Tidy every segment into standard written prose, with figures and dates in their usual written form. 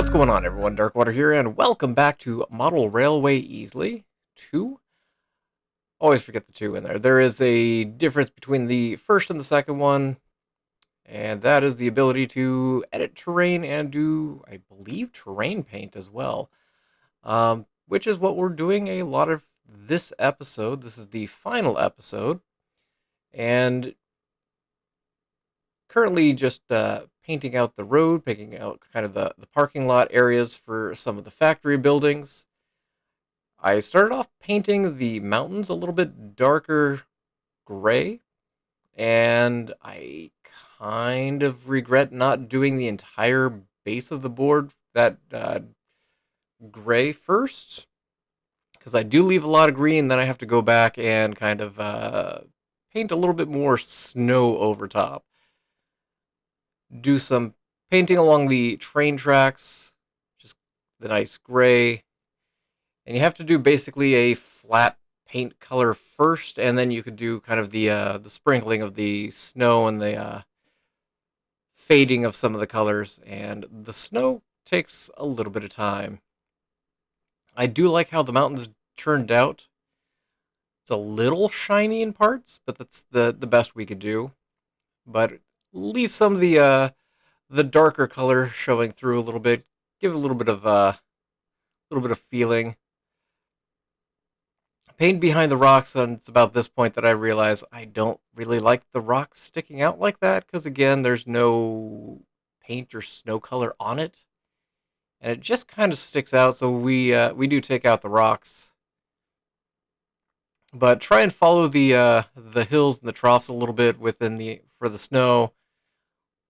What's going on, everyone? Darkwater here, and welcome back to Model Railway Easily 2. Always forget the 2 in there. There is a difference between the first and the second one, and that is the ability to edit terrain and do, I believe, terrain paint as well. Which is what we're doing a lot of this episode. This is the final episode, and currently just painting out the road, picking out kind of the parking lot areas for some of the factory buildings. I started off painting the mountains a little bit darker gray, and I kind of regret not doing the entire base of the board that gray first, because I do leave a lot of green. Then I have to go back and kind of paint a little bit more snow over top. Do some painting along the train tracks, just the nice gray. And you have to do basically a flat paint color first, and then you could do kind of the sprinkling of the snow and the fading of some of the colors. And the snow takes a little bit of time. I do like how the mountains turned out. It's a little shiny in parts, but that's the best we could do. But leave some of the darker color showing through a little bit. Give it a little bit of feeling. Paint behind the rocks, and it's about this point that I realize I don't really like the rocks sticking out like that, because again, there's no paint or snow color on it, and it just kind of sticks out. So we do take out the rocks, but try and follow the hills and the troughs a little bit within for the snow,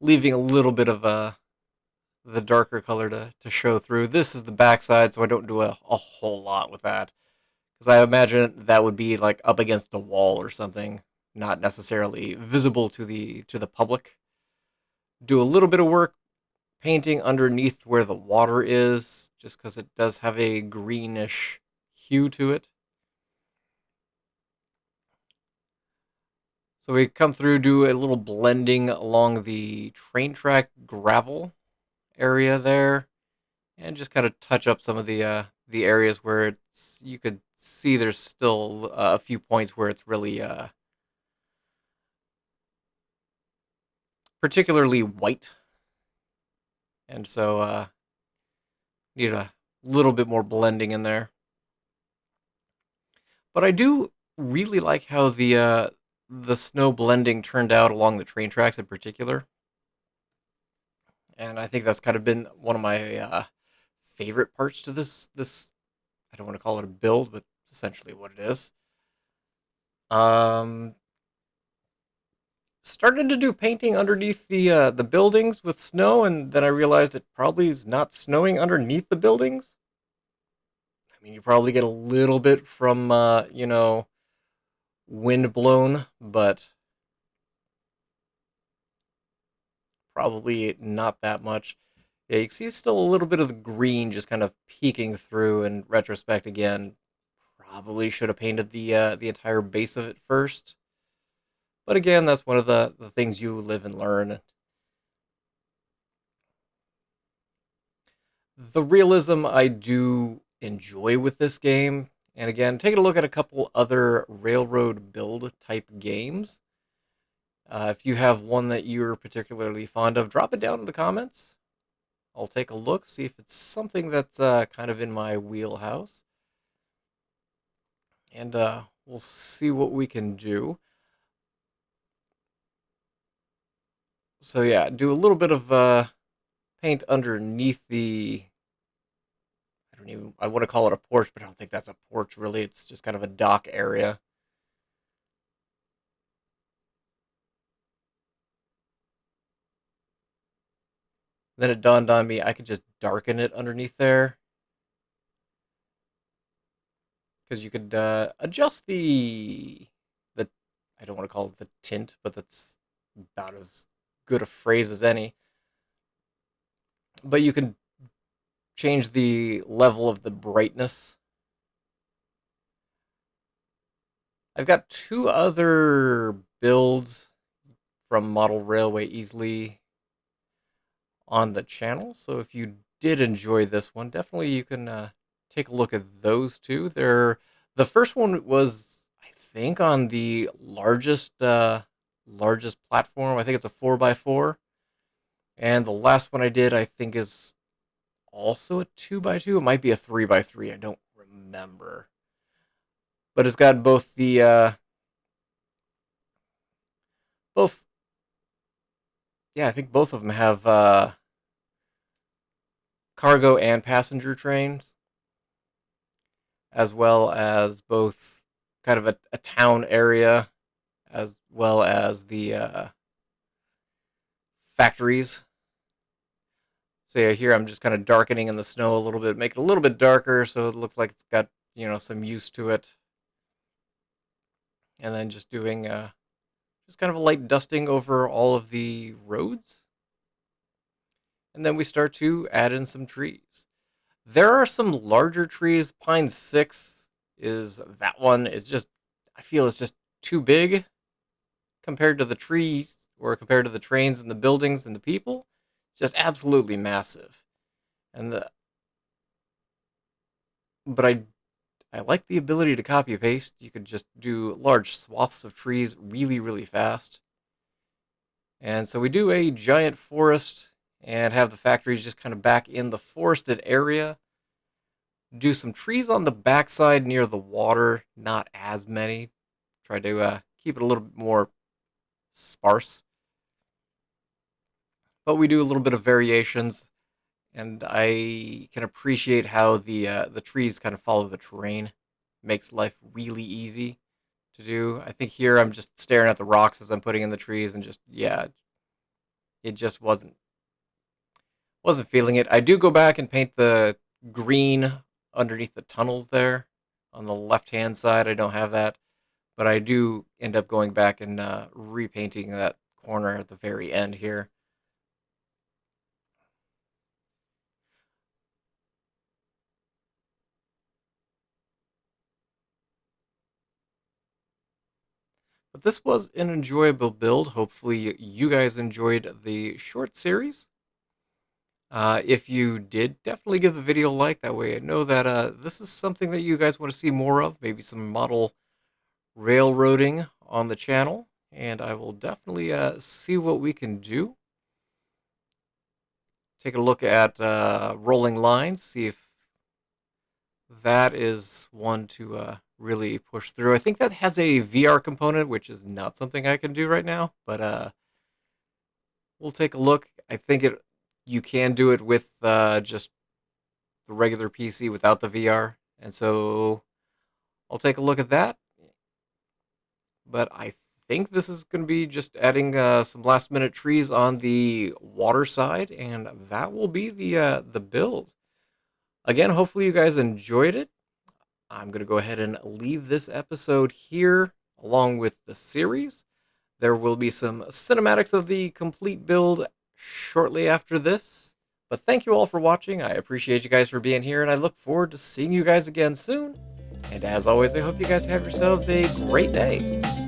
leaving a little bit of the darker color to show through. This is the backside, so I don't do a whole lot with that. Because I imagine that would be like up against a wall or something, not necessarily visible to the public. Do a little bit of work painting underneath where the water is, just because it does have a greenish hue to it. So we come through, do a little blending along the train track gravel area there, and just kind of touch up some of the areas where you could see there's still a few points where it's really particularly white, and so need a little bit more blending in there. But I do really like how the snow blending turned out along the train tracks in particular, and I think that's kind of been one of my favorite parts to this. I don't want to call it a build, but it's essentially what it is. Um, Started to do painting underneath the buildings with snow, and then I realized it probably is not snowing underneath the buildings. I mean, you probably get a little bit from wind blown, but probably not that much. Yeah, you can see still a little bit of the green just kind of peeking through. In retrospect, again, probably should have painted the entire base of it first. But again, that's one of the things you live and learn. The realism I do enjoy with this game, and again, taking a look at a couple other railroad build type games. If you have one that you're particularly fond of, drop it down in the comments. I'll take a look, see if it's something that's kind of in my wheelhouse, and we'll see what we can do. So yeah, do a little bit of paint underneath the. I want to call it a porch, but I don't think that's a porch really. It's just kind of a dock area. Then it dawned on me I could just darken it underneath there, because you could adjust the I don't want to call it the tint, but that's about as good a phrase as any. But you can change the level of the brightness. I've got two other builds from Model Railway Easily on the channel, so if you did enjoy this one, definitely you can take a look at those two. The first one was, I think, on the largest platform. I think it's a 4x4, and the last one I did, I think, is also a 2x2. It might be a 3x3. I don't remember, but it's got both the both. Yeah, I think both of them have cargo and passenger trains, as well as both kind of a town area, as well as the factories. So yeah, here I'm just kind of darkening in the snow a little bit, make it a little bit darker so it looks like it's got, some use to it. And then just doing just kind of a light dusting over all of the roads. And then we start to add in some trees. There are some larger trees. Pine 6 is that one. Is just, I feel it's just too big compared to the trees or compared to the trains and the buildings and the people. Just absolutely massive. And but I like the ability to copy paste. You could just do large swaths of trees really, really fast. And so we do a giant forest and have the factories just kind of back in the forested area. Do some trees on the backside near the water, not as many. Try to keep it a little bit more sparse. But we do a little bit of variations, and I can appreciate how the trees kind of follow the terrain. Makes life really easy to do. I think here I'm just staring at the rocks as I'm putting in the trees, and just, yeah, it just wasn't feeling it. I do go back and paint the green underneath the tunnels there on the left hand side. I don't have that, but I do end up going back and repainting that corner at the very end here. But this was an enjoyable build. Hopefully, you guys enjoyed the short series. If you did, definitely give the video a like. That way I know that this is something that you guys want to see more of. Maybe some model railroading on the channel. And I will definitely see what we can do. Take a look at rolling lines, see if that is one to really push through. I think that has a VR component, which is not something I can do right now, but we'll take a look. I think you can do it with just the regular PC without the VR, and so I'll take a look at that. But I think this is going to be just adding some last minute trees on the water side, and that will be the build. Again, hopefully you guys enjoyed it. I'm going to go ahead and leave this episode here along with the series. There will be some cinematics of the complete build shortly after this. But thank you all for watching. I appreciate you guys for being here, and I look forward to seeing you guys again soon. And as always, I hope you guys have yourselves a great day.